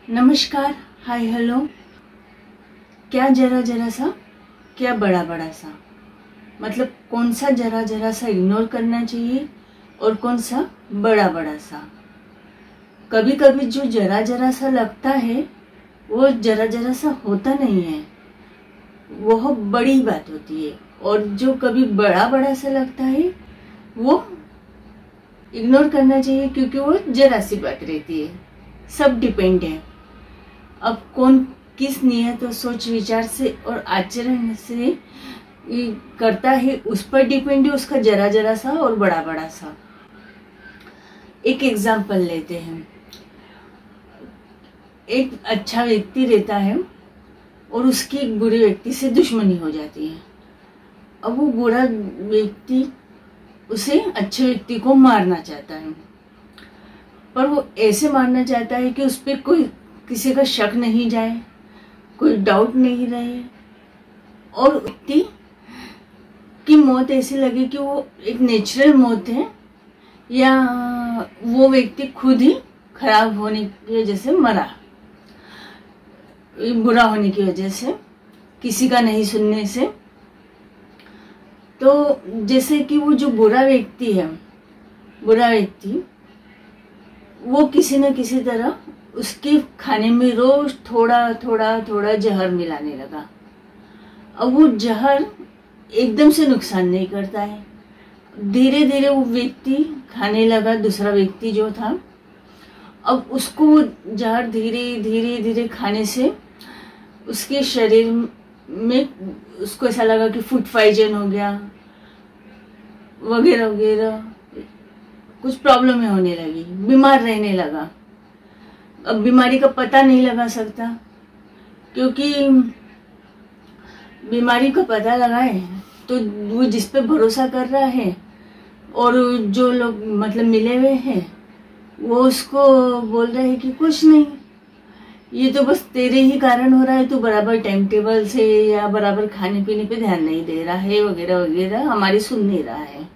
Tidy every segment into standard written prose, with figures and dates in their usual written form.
नमस्कार, hi hello. क्या जरा जरा सा, क्या बड़ा बड़ा सा, मतलब कौन सा जरा जरा सा इग्नोर करना चाहिए और कौन सा बड़ा बड़ा सा। कभी कभी जो जरा जरा सा लगता है वो जरा जरा सा होता नहीं है, वह बड़ी बात होती है। और जो कभी बड़ा बड़ा सा लगता है वो इग्नोर करना चाहिए, क्योंकि वो जरा सी बात रहती है। सब डिपेंड है अब कौन किस नियत और सोच विचार से और आचरण से करता है, उस पर डिपेंड है उसका जरा जरा सा और बड़ा बड़ा सा। एक एग्जाम्पल लेते हैं। एक अच्छा व्यक्ति रहता है और उसकी एक बुरे व्यक्ति से दुश्मनी हो जाती है। अब वो बुरा व्यक्ति उसे अच्छे व्यक्ति को मारना चाहता है, पर वो ऐसे मारना चाहता है कि उस पर कोई किसी का शक नहीं जाए, कोई डाउट नहीं रहे, और व्यक्ति की मौत ऐसी लगे कि वो एक नेचुरल मौत है, या वो व्यक्ति खुद ही खराब होने की वजह से मरा, बुरा होने की वजह से, किसी का नहीं सुनने से। तो जैसे कि वो जो बुरा व्यक्ति है, बुरा व्यक्ति वो किसी न किसी तरह उसके खाने में रोज थोड़ा थोड़ा थोड़ा जहर मिलाने लगा। अब वो जहर एकदम से नुकसान नहीं करता है, धीरे धीरे वो व्यक्ति खाने लगा, दूसरा व्यक्ति जो था। अब उसको वो जहर धीरे धीरे धीरे खाने से उसके शरीर में उसको ऐसा लगा कि फूड पॉइजन हो गया वगैरह वगैरह, कुछ प्रॉब्लम होने लगी, बीमार रहने लगा। अब बीमारी का पता नहीं लगा सकता, क्योंकि बीमारी का पता लगाए तो वो जिस पे भरोसा कर रहा है और जो लोग मतलब मिले हुए हैं वो उसको बोल रहे हैं कि कुछ नहीं, ये तो बस तेरे ही कारण हो रहा है, तू बराबर टाइम टेबल से या बराबर खाने पीने पे ध्यान नहीं दे रहा है वगैरह वगैरह, हमारी सुन नहीं रहा है।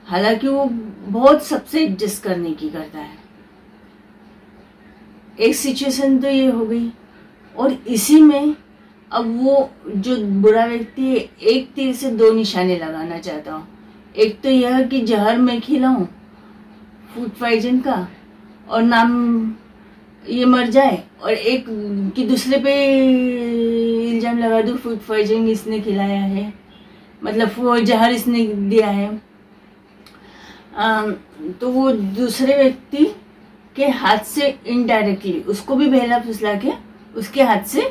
हालांकि वो बहुत सबसे एडजस्ट करने की करता है। एक सिचुएशन तो ये हो गई, और इसी में अब वो जो बुरा व्यक्ति है एक तीर से दो निशाने लगाना चाहता हूँ। एक तो यह कि जहर मैं खिलाऊं फूड पॉइजन का और नाम ये मर जाए, और एक कि दूसरे पे इल्जाम लगा दूं फूड पॉइजन इसने खिलाया है, मतलब वो जहर इसने दिया है। तो वो दूसरे व्यक्ति के हाथ से इनडायरेक्टली उसको भी बहला फुसला के उसके हाथ से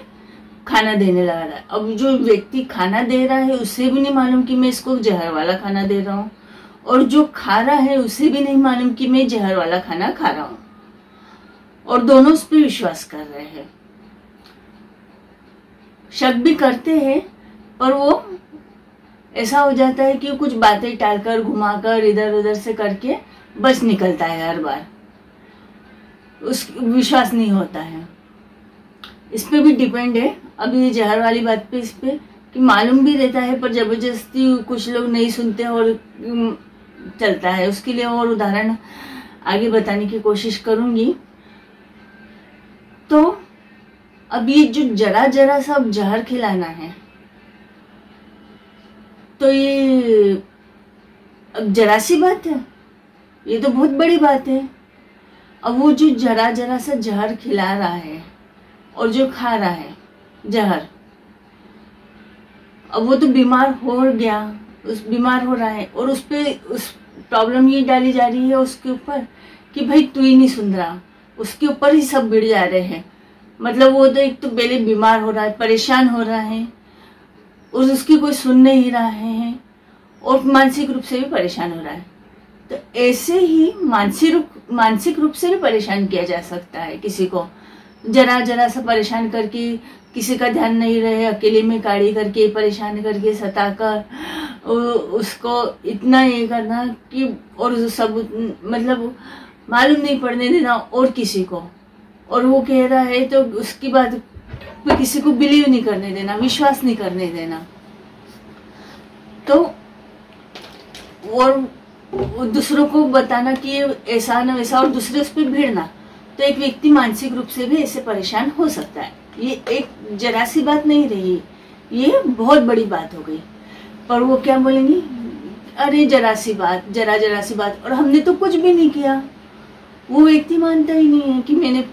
खाना देने लगा रहा है। अब जो व्यक्ति खाना दे रहा है उसे भी नहीं मालूम कि मैं इसको जहर वाला खाना दे रहा हूँ, और जो खा रहा है उसे भी नहीं मालूम कि मैं जहर वाला खाना खा रहा हूँ, और दोनों उस पर विश्वास कर रहे हैं। शक भी करते हैं, पर वो ऐसा हो जाता है कि कुछ बातें टालकर घुमाकर इधर उधर से करके बच निकलता है हर बार, उस विश्वास नहीं होता है। इस पे भी डिपेंड है। अब ये जहर वाली बात पे इस पे कि मालूम भी रहता है पर जबरदस्ती कुछ लोग नहीं सुनते और चलता है। उसके लिए और उदाहरण आगे बताने की कोशिश करूंगी। तो अब ये जो जरा जरा सा जहर खिलाना है, तो ये अब जरा सी बात है, ये तो बहुत बड़ी बात है। अब वो जो जरा जरा सा जहर खिला रहा है और जो खा रहा है जहर, अब वो तो बीमार हो गया, उस बीमार हो रहा है, और उस पे उस प्रॉब्लम ये डाली जा रही है उसके ऊपर कि भाई तू ही नहीं सुन रहा, उसके ऊपर ही सब भिड़ जा रहे हैं। मतलब वो तो एक तो पहले बीमार हो रहा है, परेशान हो रहा है, और उसकी कोई सुन नहीं रहा है, और मानसिक रूप से भी परेशान हो रहा है। तो ऐसे ही मानसिक रूप से भी परेशान किया जा सकता है किसी को, जरा जरा सा परेशान करके, किसी का ध्यान नहीं रहे, अकेले में गाड़ी करके परेशान करके सताकर उसको इतना ये करना कि, और सब मतलब मालूम नहीं पड़ने देना और किसी को, और वो कह रहा है तो उसकी बात पे किसी को बिलीव नहीं करने देना, विश्वास नहीं करने देना। तो और दूसरों को बताना कि ये ऐसा ना वैसा, और दूसरे उस पर भिड़ना। तो एक व्यक्ति मानसिक रूप से भी ऐसे परेशान हो सकता है। ये एक जरा सी बात नहीं रही, ये बहुत बड़ी बात हो गई। पर वो क्या बोलेंगी, अरे जरा सी बात, जरा सी बात, और हमने तो कुछ भी नहीं किया। वो व्यक्ति मानता ही नहीं है कि मैंने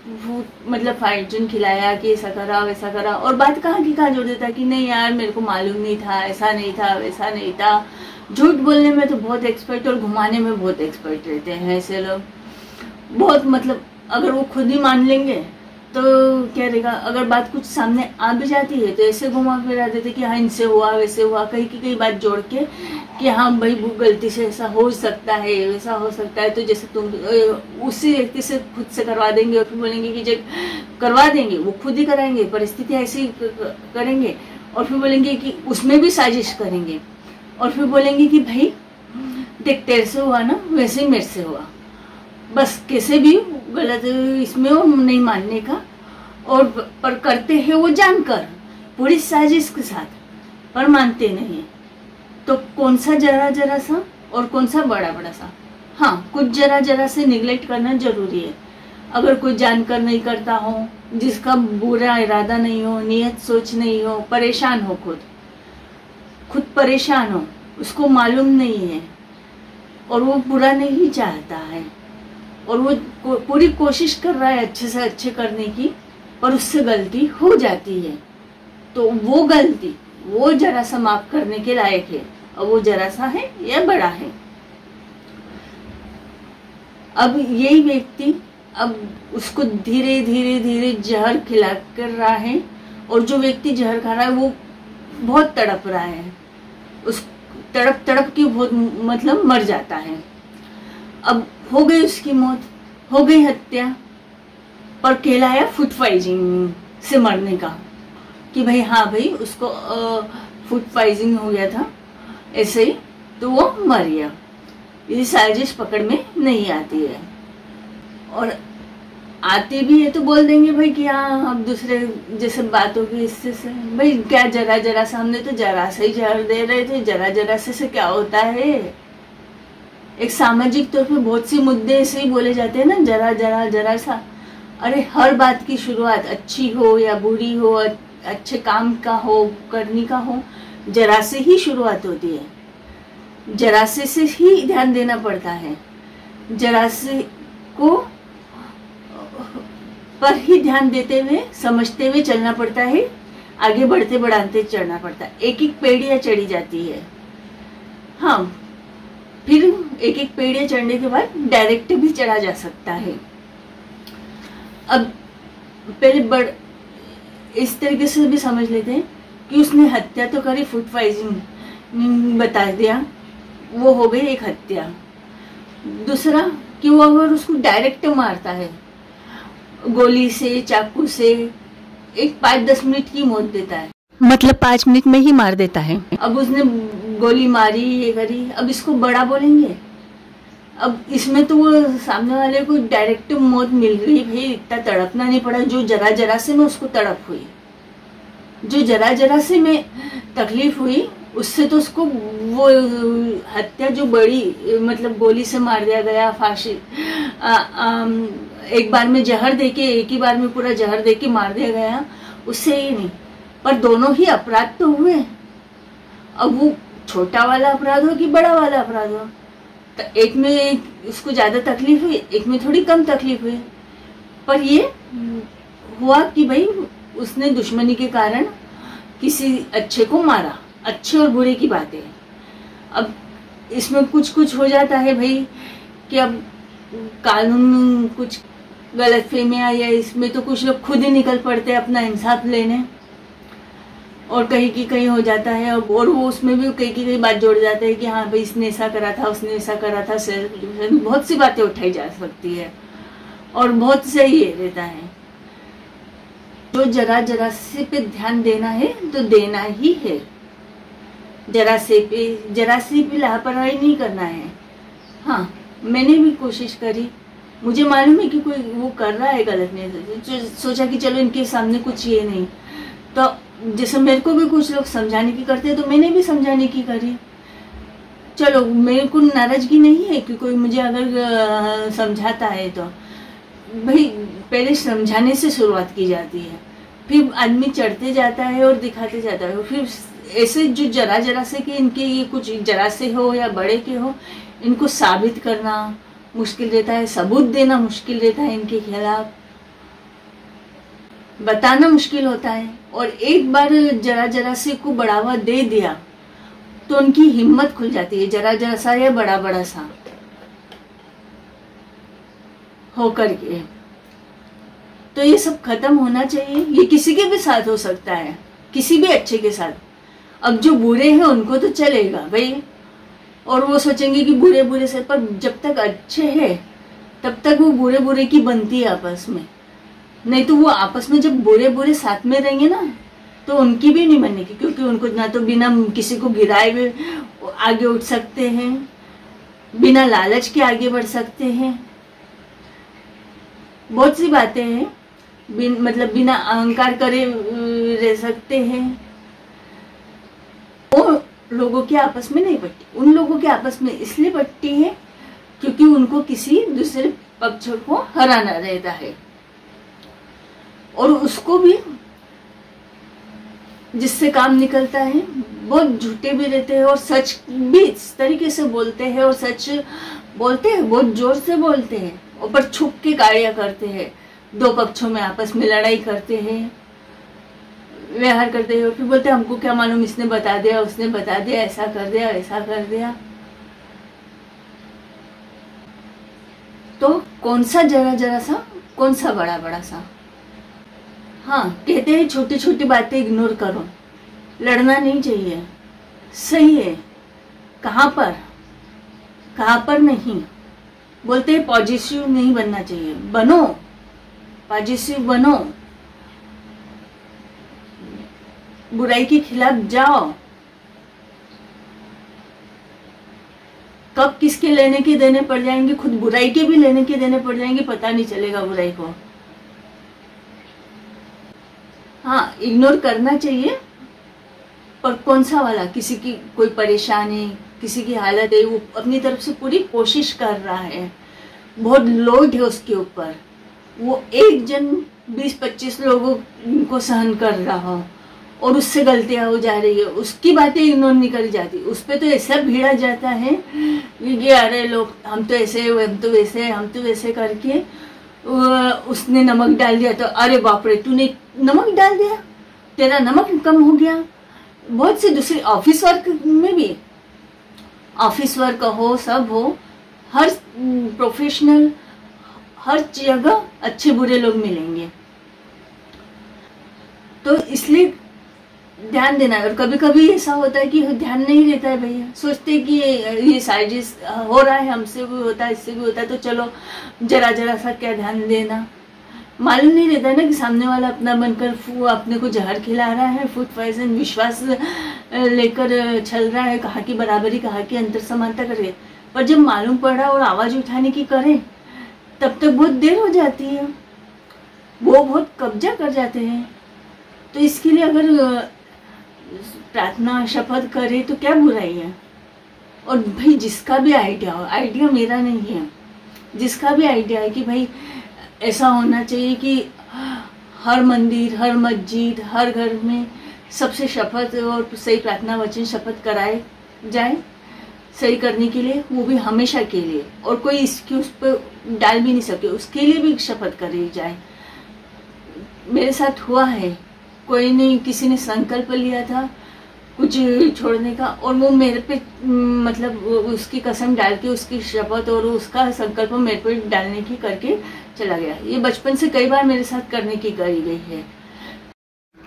मतलब फाइजन खिलाया, कि ऐसा करा वैसा करा, और बात कहाँ की कहाँ जोड़ देता कि नहीं यार मेरे को मालूम नहीं था, ऐसा नहीं था वैसा नहीं था। झूठ बोलने में तो बहुत एक्सपर्ट और घुमाने में बहुत एक्सपर्ट रहते हैं ऐसे लोग। बहुत मतलब अगर वो खुद ही मान लेंगे तो क्या रहेगा, अगर बात कुछ सामने आ भी जाती है तो ऐसे घुमा फिरा देते कि हाँ इनसे हुआ वैसे हुआ, कहीं की कहीं बात जोड़ के कि हाँ भाई वो गलती से ऐसा हो सकता है वैसा हो सकता है। तो जैसे तुम उसी व्यक्ति से खुद से करवा देंगे और फिर बोलेंगे कि जब करवा देंगे वो खुद ही कराएंगे, परिस्थिति ऐसी करेंगे, और फिर बोलेंगे कि उसमें भी साजिश करेंगे, और फिर बोलेंगे कि भाई देख तेरे से हुआ ना वैसे ही मेरे से हुआ, बस कैसे भी गलत इसमें वो नहीं मानने का, और पर करते हैं वो जानकर पूरी साजिश के साथ, पर मानते नहीं। तो कौन सा जरा सा और कौन सा बड़ा सा। हाँ, कुछ जरा से निगलेक्ट करना जरूरी है। अगर कोई जानकर नहीं करता हो, जिसका बुरा इरादा नहीं हो, नियत सोच नहीं हो, परेशान हो, खुद परेशान हो, उसको मालूम नहीं है और वो बुरा नहीं चाहता है और वो पूरी कोशिश कर रहा है अच्छे से अच्छे करने की, पर उससे गलती हो जाती है, तो वो गलती वो जरा सा माफ करने के लायक है। और वो जरा सा है या बड़ा है। अब यही व्यक्ति अब उसको धीरे धीरे धीरे जहर खिला कर रहा है, और जो व्यक्ति जहर खा रहा है वो बहुत तड़प रहा है, उस तड़प तड़प के बहुत मतलब मर जाता है। अब हो गई उसकी मौत, हो गई हत्या, पर कहलाया फूड पॉइजनिंग से मरने का, कि भाई हाँ भाई उसको फूड पॉइजनिंग हो गया था ऐसे ही, तो वो मर गया। ये साजिश पकड़ में नहीं आती है, और आती भी है तो बोल देंगे भाई कि हाँ अब दूसरे जैसे बात होगी इससे से, भाई क्या जरा सा, हमने तो जरा सा ही जहर दे रहे थे, जरा से क्या होता है। एक सामाजिक तौर पे बहुत सी मुद्दे ऐसे ही बोले जाते हैं ना, जरा सा। अरे हर बात की शुरुआत अच्छी हो या बुरी हो, अच्छे काम का हो, करने का हो, जरा से ही शुरुआत होती है। जरा से ही ध्यान देना पड़ता है, जरा से को पर ही ध्यान देते हुए समझते हुए चलना पड़ता है, आगे बढ़ते बढ़ाते चढ़ना पड़ता है। एक एक पेड़ियां चढ़ी जाती है, हाँ, फिर एक एक पेड़ियां चढ़ने के बाद डायरेक्ट भी चढ़ा जा सकता है। अब पहले इस तरीके से भी समझ लेते हैं कि उसने हत्या तो करी, फूड पॉइजनिंग बता दिया, वो हो गई एक हत्या। दूसरा कि वो अगर उसको डायरेक्ट मारता है गोली से, चाकू से, एक 5-10 मिनट की मौत देता है, मतलब 5 मिनट में ही मार देता है। अब उसने गोली मारी, ये करी, अब इसको बड़ा बोलेंगे। अब इसमें तो वो सामने वाले को डायरेक्ट मौत मिल गई, भाई इतना तड़पना नहीं पड़ा। जो जरा से में उसको तड़प हुई, जो जरा से में तकलीफ हुई, उससे तो उसको वो हत्या जो बड़ी मतलब गोली से मार दिया गया, फांसी एक बार में जहर देके, एक ही बार में पूरा जहर देके मार दिया गया, उससे ही नहीं। पर दोनों ही अपराध तो हुए। अब वो छोटा वाला अपराध हो कि बड़ा वाला अपराध हो, तो एक में उसको ज्यादा तकलीफ हुई, एक में थोड़ी कम तकलीफ हुई, पर ये हुआ कि भाई उसने दुश्मनी के कारण किसी अच्छे को मारा। अच्छे और बुरे की बात है। अब इसमें कुछ हो जाता है भाई कि अब कानून कुछ गलतफहमियां, या इसमें तो कुछ लोग खुद ही निकल पड़ते हैं अपना इंसाफ लेने, और कहीं की कहीं हो जाता है। और वो उसमें भी कहीं की कहीं बात जोड़ जाते हैं कि हाँ भाई इसने ऐसा करा था, उसने ऐसा करा था, बहुत सी बातें उठाई जा सकती है, और बहुत सही रहता है। जो जरा से पे ध्यान देना है तो देना ही है, जरा से भी लापरवाही नहीं करना है। हाँ, मैंने भी कोशिश करी, मुझे मालूम है कि कोई वो कर रहा है गलत नहीं, सोचा कि चलो इनके सामने कुछ ये नहीं, तो जैसे मेरे को भी कुछ लोग समझाने की करते हैं तो मैंने भी समझाने की करी। चलो मेरे को नाराजगी नहीं है कि कोई मुझे अगर समझाता है तो, भाई पहले समझाने से शुरुआत की जाती है, फिर आदमी चढ़ते जाता है और दिखाते जाता है। फिर ऐसे जो जरा जरा से कि इनके ये कुछ जरा से हो या बड़े के हो, इनको साबित करना मुश्किल रहता है, सबूत देना मुश्किल रहता है, इनके खिलाफ बताना मुश्किल होता है। और एक बार जरा जरा से को बढ़ावा दे दिया तो उनकी हिम्मत खुल जाती है, जरा जरा सा या बड़ा बड़ा सा होकर के। तो ये सब खत्म होना चाहिए। ये किसी के भी साथ हो सकता है, किसी भी अच्छे के साथ। अब जो बुरे हैं उनको तो चलेगा भाई, और वो सोचेंगे कि बुरे बुरे से, पर जब तक अच्छे हैं तब तक वो बुरे बुरे की बनती है आपस में। नहीं तो वो आपस में जब बुरे बुरे साथ में रहेंगे ना तो उनकी भी नहीं बनेगी, क्योंकि उनको ना तो बिना किसी को गिराए हुए आगे उठ सकते हैं, बिना लालच के आगे बढ़ सकते हैं। बहुत सी बातें हैं, मतलब बिना अहंकार करे रह सकते हैं। वो लोगों के आपस में नहीं बढ़ती, उन लोगों के आपस में इसलिए बढ़ती है क्योंकि उनको किसी दूसरे पक्ष को हराना रहता है, और उसको भी जिससे काम निकलता है। बहुत झूठे भी रहते हैं और सच भी इस तरीके से बोलते हैं, और सच बोलते हैं, बहुत जोर से बोलते हैं, ऊपर छुप के कार्य करते हैं, दो पक्षों में आपस में लड़ाई करते हैं, व्यवहार करते हैं, फिर बोलते हैं हमको क्या मालूम, इसने बता दिया, उसने बता दिया, ऐसा कर दिया, ऐसा कर दिया। तो कौन सा जरा जरा सा, कौन सा बड़ा बड़ा सा। हाँ, कहते हैं छोटी छोटी बातें इग्नोर करो, लड़ना नहीं चाहिए, सही है। कहाँ पर नहीं। बोलते हैं पॉजिटिव नहीं बनना चाहिए, बनो, पॉजिटिव बनो, बुराई के खिलाफ जाओ। कब किसके लेने के देने पड़ जाएंगे, खुद बुराई के भी लेने के देने पड़ जाएंगे, पता नहीं चलेगा बुराई को। हाँ, इग्नोर करना चाहिए, पर कौन सा वाला, किसी की कोई परेशानी, किसी की हालत है, वो अपनी तरफ से पूरी कोशिश कर रहा है, बहुत लोड है उसके ऊपर, वो एक जन 20-25 लोगों को सहन कर रहा हो और उससे गलतियां हो जा रही है, उसकी बातें इग्नोर नहीं करी जाती। उस पर तो ऐसा भिड़ा जाता है कि अरे लोग, हम तो ऐसे, हम तो वैसे, हम तो वैसे करके, उसने नमक डाल दिया तो अरे बाप रे तूने नमक डाल दिया, तेरा नमक कम हो गया। बहुत से दूसरे ऑफिस वर्क में भी, ऑफिस वर्क हो, सब हो, हर प्रोफेशनल, हर जगह अच्छे बुरे लोग मिलेंगे। तो इसलिए ध्यान देना। और कभी कभी ऐसा होता है कि ध्यान नहीं रहता है भैया, सोचते हैं कि ये साजिश हो रहा है, हमसे भी होता है, इससे भी होता है, तो चलो जरा जरा सा क्या ध्यान देना। मालूम नहीं रहता है ना कि सामने वाला अपना बनकर अपने को जहर खिला रहा है, फूड पॉइजन, विश्वास लेकर चल रहा है, कहाँ की बराबरी, कहाँ की अंतर समानता करे। पर जब मालूम पड़ा और आवाज उठाने की करें तब तक बहुत देर हो जाती है, वो बहुत कब्जा कर जाते हैं। तो इसके लिए अगर प्रार्थना शपथ करे तो क्या बुराई है। और भाई जिसका भी आइडिया हो, आइडिया मेरा नहीं है, जिसका भी आइडिया है कि भाई ऐसा होना चाहिए कि हर मंदिर, हर मस्जिद, हर घर में सबसे शपथ और सही प्रार्थना वचन शपथ कराए जाए, सही करने के लिए, वो भी हमेशा के लिए, और कोई इसकी उस पर डाल भी नहीं सके, उसके लिए भी शपथ करी जाए। मेरे साथ हुआ है, कोई नहीं, किसी ने संकल्प लिया था कुछ छोड़ने का, और वो मेरे पे मतलब उसकी कसम डाल के, उसकी शपथ और उसका संकल्प मेरे पे डालने की करके चला गया। ये बचपन से कई बार मेरे साथ करने की करी गई है।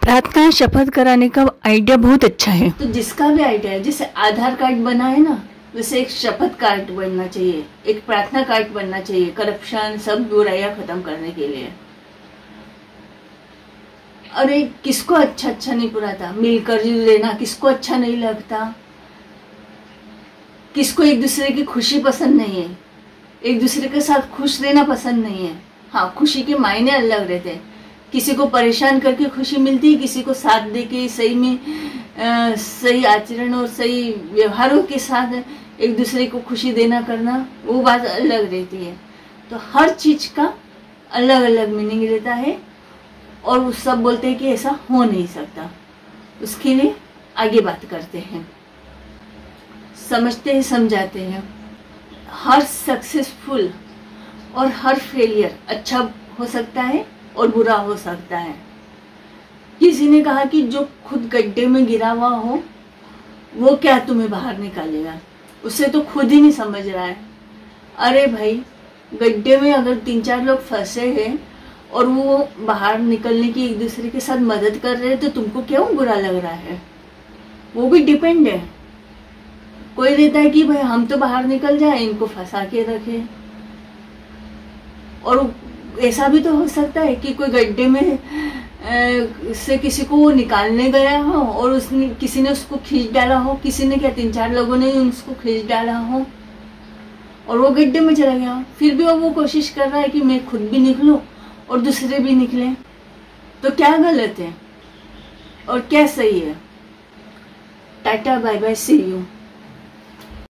प्रार्थना शपथ कराने का आइडिया बहुत अच्छा है। तो जिसका भी आइडिया है, जैसे आधार कार्ड बना है ना, वैसे एक शपथ कार्ड बनना चाहिए, एक प्रार्थना कार्ड बनना चाहिए, करप्शन, सब बुराइयां खत्म करने के लिए। अरे किसको अच्छा नहीं पुराता, मिलकर लेना किसको अच्छा नहीं लगता, किसको एक दूसरे की खुशी पसंद नहीं है, एक दूसरे के साथ खुश रहना पसंद नहीं है। हाँ, खुशी के मायने अलग रहते हैं, किसी को परेशान करके खुशी मिलती है, किसी को साथ दे के सही में सही आचरण और सही व्यवहारों के साथ एक दूसरे को खुशी देना करना, वो बात अलग रहती है। तो हर चीज का अलग अलग मीनिंग रहता है और वो सब बोलते हैं कि ऐसा हो नहीं सकता। उसके लिए आगे बात करते हैं, समझते हैं, समझाते हैं। हर सक्सेसफुल और हर फेलियर अच्छा हो सकता है और बुरा हो सकता है। किसी ने कहा कि जो खुद गड्ढे में गिरा हुआ हो वो क्या तुम्हें बाहर निकालेगा, उसे तो खुद ही नहीं समझ रहा है। अरे भाई, गड्ढे में अगर 3-4 लोग फंसे हैं और वो बाहर निकलने की एक दूसरे के साथ मदद कर रहे हैं तो तुमको क्यों बुरा लग रहा है? वो भी डिपेंड है। कोई रहता है कि भाई हम तो बाहर निकल जाए, इनको फंसा के रखे। और ऐसा भी तो हो सकता है कि कोई गड्ढे में से किसी को वो निकालने गया हो और उसने किसी ने उसको खींच डाला हो। किसी ने क्या, 3-4 लोगों ने उसको खींच डाला हो और वो गड्ढे में चला गया। फिर भी वो कोशिश कर रहा है कि मैं खुद भी निकलूं और दूसरे भी निकले। तो क्या गलत है और क्या सही है? Tata, bye bye, see you.